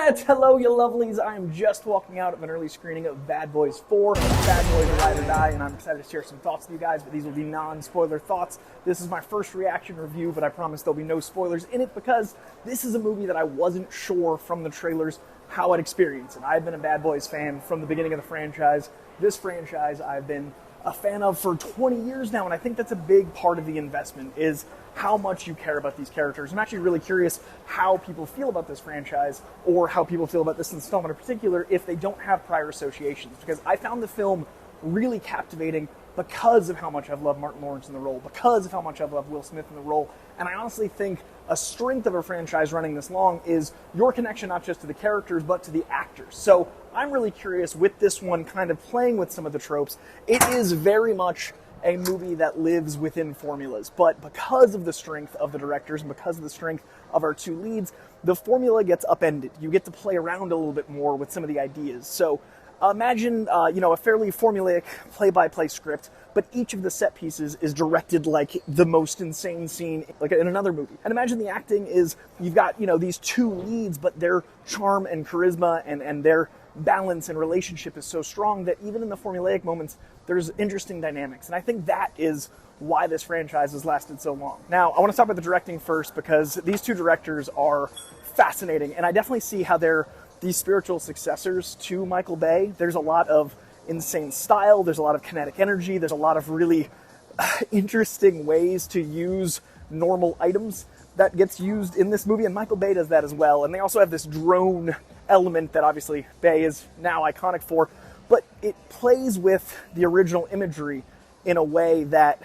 Burnett! Hello, you lovelies! I am just walking out of an early screening of Bad Boys 4, Bad Boys Ride or Die, and I'm excited to share some thoughts with you guys, but these will be non-spoiler thoughts. This is my first reaction review, but I promise there'll be no spoilers in it because this is a movie that I wasn't sure from the trailers how I'd experience. And I've been a Bad Boys fan from the beginning of the franchise. This franchise I've been a fan of for 20 years now, and I think that's a big part of the investment, is how much you care about these characters. I'm actually really curious how people feel about this franchise, or how people feel about this installment in particular, if they don't have prior associations, because I found the film really captivating because of how much I've loved Martin Lawrence in the role, because of how much I've loved Will Smith in the role, and I honestly think a strength of a franchise running this long is your connection not just to the characters, but to the actors. So I'm really curious with this one kind of playing with some of the tropes. It is very much a movie that lives within formulas, but because of the strength of the directors and because of the strength of our two leads, the formula gets upended. You get to play around a little bit more with some of the ideas. So imagine, a fairly formulaic play-by-play script, but each of the set pieces is directed like the most insane scene, like in another movie. And imagine the acting is, you've got, these two leads, but their charm and charisma and their balance and relationship is so strong that even in the formulaic moments, there's interesting dynamics. And I think that is why this franchise has lasted so long. Now, I want to start with the directing first, because these two directors are fascinating, and I definitely see how they're these spiritual successors to Michael Bay. There's a lot of insane style, there's a lot of kinetic energy, there's a lot of really interesting ways to use normal items that gets used in this movie, and Michael Bay does that as well. And they also have this drone element that obviously Bay is now iconic for, but it plays with the original imagery in a way that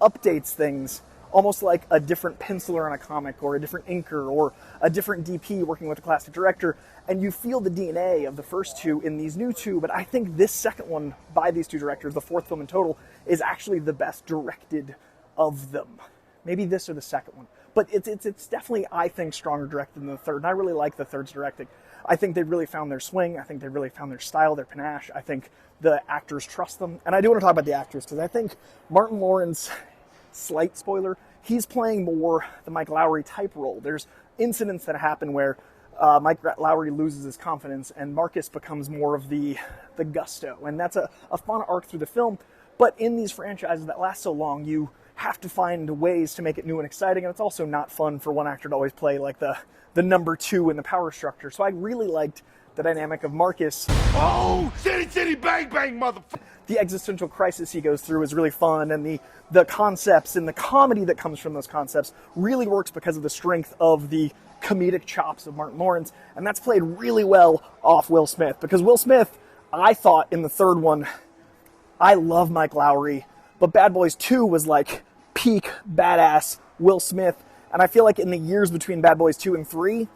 updates things, almost like a different penciler on a comic, or a different inker, or a different DP working with a classic director, and you feel the DNA of the first two in these new two. But I think this second one by these two directors, the fourth film in total, is actually the best directed of them. Maybe this or the second one, but it's definitely, I think, stronger directed than the third, and I really like the third's directing. I think they really found their swing. I think they really found their style, their panache. I think the actors trust them, and I do want to talk about the actors, because I think Martin Lawrence, slight spoiler, he's playing more the Mike Lowery type role. There's incidents that happen where Mike Lowery loses his confidence and Marcus becomes more of the gusto. And that's a fun arc through the film. But in these franchises that last so long, you have to find ways to make it new and exciting. And it's also not fun for one actor to always play like the number two in the power structure. So I really liked the dynamic of Marcus. Oh, city, city, bang, bang, motherfucker. The existential crisis he goes through is really fun, and the concepts and the comedy that comes from those concepts really works because of the strength of the comedic chops of Martin Lawrence, and that's played really well off Will Smith. Because Will Smith, I thought in the third one, I love Mike Lowery, but Bad Boys 2 was like peak badass Will Smith, and I feel like in the years between Bad Boys 2 and 3,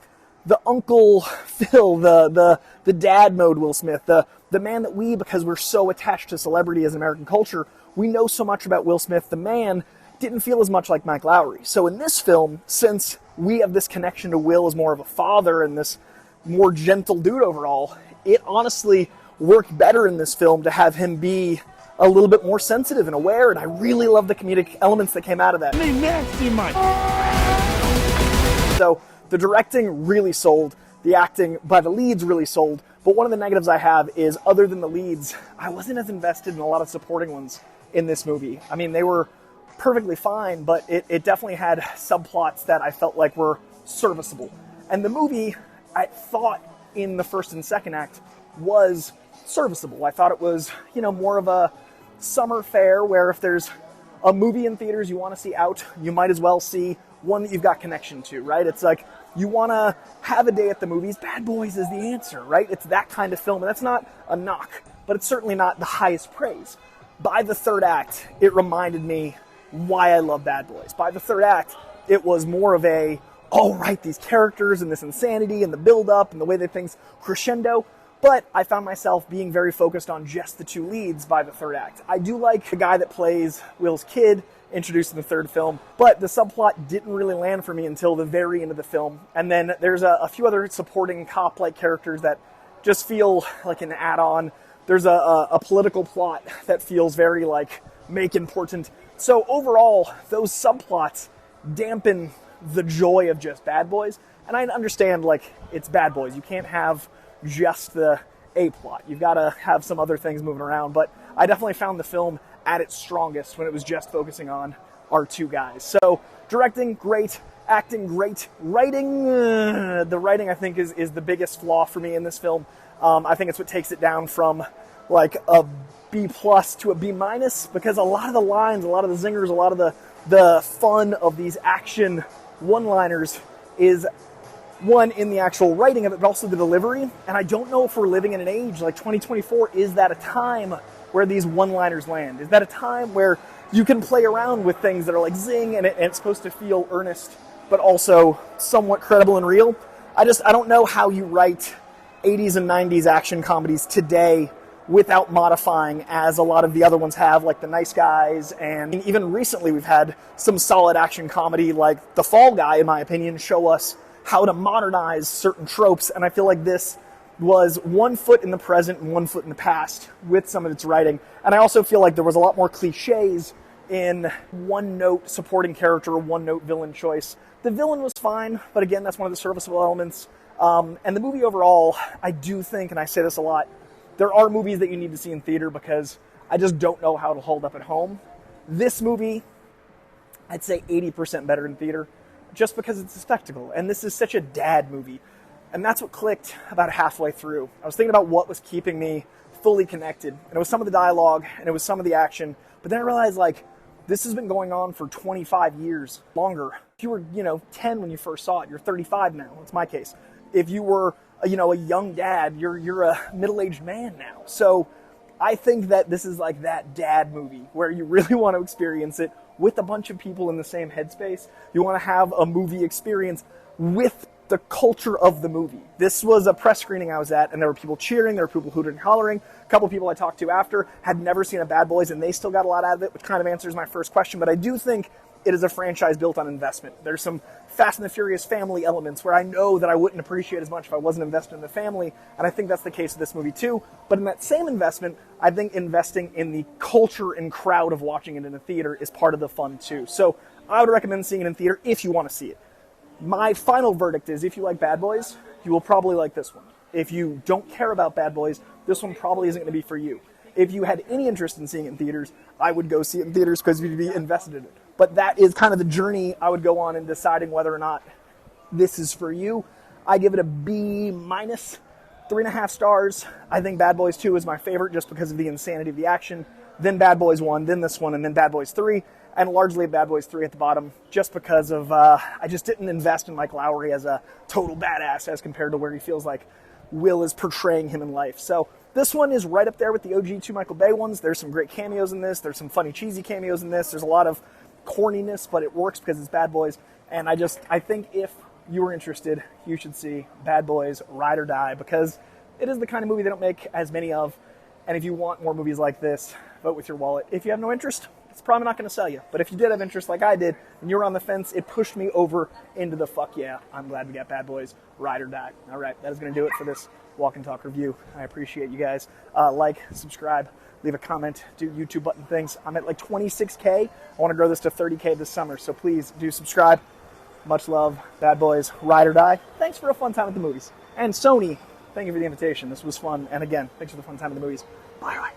the Uncle Phil, the dad mode Will Smith, the man that we, because we're so attached to celebrity as American culture, we know so much about Will Smith, the man, didn't feel as much like Mike Lowery. So in this film, since we have this connection to Will as more of a father and this more gentle dude overall, it honestly worked better in this film to have him be a little bit more sensitive and aware, and I really love the comedic elements that came out of that. Nasty, Mike. So the directing really sold, the acting by the leads really sold, but one of the negatives I have is, other than the leads, I wasn't as invested in a lot of supporting ones in this movie. I mean, they were perfectly fine, but it definitely had subplots that I felt like were serviceable. And the movie, I thought in the first and second act, was serviceable. I thought it was, more of a summer fare where if there's a movie in theaters you want to see out, you might as well see one that you've got connection to, right? It's like, you want to have a day at the movies, Bad Boys is the answer, right? It's that kind of film, and that's not a knock, but it's certainly not the highest praise. By the third act, it reminded me why I love Bad Boys. By the third act, it was more of a, oh right, these characters and this insanity and the build-up and the way that things crescendo, but I found myself being very focused on just the two leads by the third act. I do like the guy that plays Will's kid, introduced in the third film, but the subplot didn't really land for me until the very end of the film. And then there's a few other supporting cop-like characters that just feel like an add-on. There's a political plot that feels very like make important. So overall, those subplots dampen the joy of just Bad Boys, And I understand, like, it's Bad Boys. You can't have just the A plot. You've got to have some other things moving around. But I definitely found the film at its strongest when it was just focusing on our two guys. So, directing, great. Acting, great. Writing, the writing, I think, is the biggest flaw for me in this film. I think it's what takes it down from, like, a B+ to a B-, because a lot of the lines, a lot of the zingers, a lot of the fun of these action one-liners is, one, in the actual writing of it, but also the delivery. And I don't know if we're living in an age like 2024. Is that a time where these one-liners land? Is that a time where you can play around with things that are like zing and it's supposed to feel earnest, but also somewhat credible and real? I don't know how you write 80s and 90s action comedies today without modifying, as a lot of the other ones have, like The Nice Guys, and even recently we've had some solid action comedy like The Fall Guy, in my opinion, show us how to modernize certain tropes. And I feel like this was 1 foot in the present and 1 foot in the past with some of its writing. And I also feel like there was a lot more cliches in one-note supporting character, one-note villain choice. The villain was fine, but again, that's one of the serviceable elements. And the movie overall, I do think, and I say this a lot, there are movies that you need to see in theater because I just don't know how it'll hold up at home. This movie, I'd say 80% better in theater, just because it's a spectacle. And this is such a dad movie. And that's what clicked about halfway through. I was thinking about what was keeping me fully connected. And it was some of the dialogue, and it was some of the action. But then I realized, like, this has been going on for 25 years, longer. If you were, 10 when you first saw it, you're 35 now. That's my case. If you were, a young dad, you're a middle-aged man now. So I think that this is like that dad movie where you really want to experience it with a bunch of people in the same headspace. You want to have a movie experience with the culture of the movie. This was a press screening I was at, and there were people cheering, there were people hooting and hollering. A couple people I talked to after had never seen a Bad Boys, and they still got a lot out of it, which kind of answers my first question. But I do think it is a franchise built on investment. There's some Fast and the Furious family elements where I know that I wouldn't appreciate as much if I wasn't invested in the family, and I think that's the case with this movie too. But in that same investment, I think investing in the culture and crowd of watching it in a theater is part of the fun too. So I would recommend seeing it in theater if you want to see it. My final verdict is, if you like Bad Boys, you will probably like this one. If you don't care about Bad Boys, this one probably isn't going to be for you. If you had any interest in seeing it in theaters, I would go see it in theaters because you'd be invested in it. But that is kind of the journey I would go on in deciding whether or not this is for you. I give it a B-, 3.5 stars. I think Bad Boys 2 is my favorite just because of the insanity of the action. Then Bad Boys 1, then this one, and then Bad Boys 3. And largely Bad Boys 3 at the bottom just because of, I just didn't invest in Mike Lowery as a total badass as compared to where he feels like Will is portraying him in life. So this one is right up there with the OG 2 Michael Bay ones. There's some great cameos in this. There's some funny, cheesy cameos in this. There's a lot of corniness, but it works because it's Bad Boys. And I think if you were interested, you should see Bad Boys Ride or Die, because it is the kind of movie they don't make as many of. And if you want more movies like this, vote with your wallet. If you have no interest, it's probably not going to sell you. But if you did have interest like I did, and you were on the fence, it pushed me over into the fuck yeah, I'm glad we got Bad Boys Ride or Die. All right, that is going to do it for this Walk and Talk review. I appreciate you guys. Like, subscribe, leave a comment, do YouTube button things. I'm at like 26K. I want to grow this to 30K this summer, so please do subscribe. Much love. Bad Boys Ride or Die. Thanks for a fun time at the movies. And Sony, thank you for the invitation. This was fun. And again, thanks for the fun time at the movies. Bye.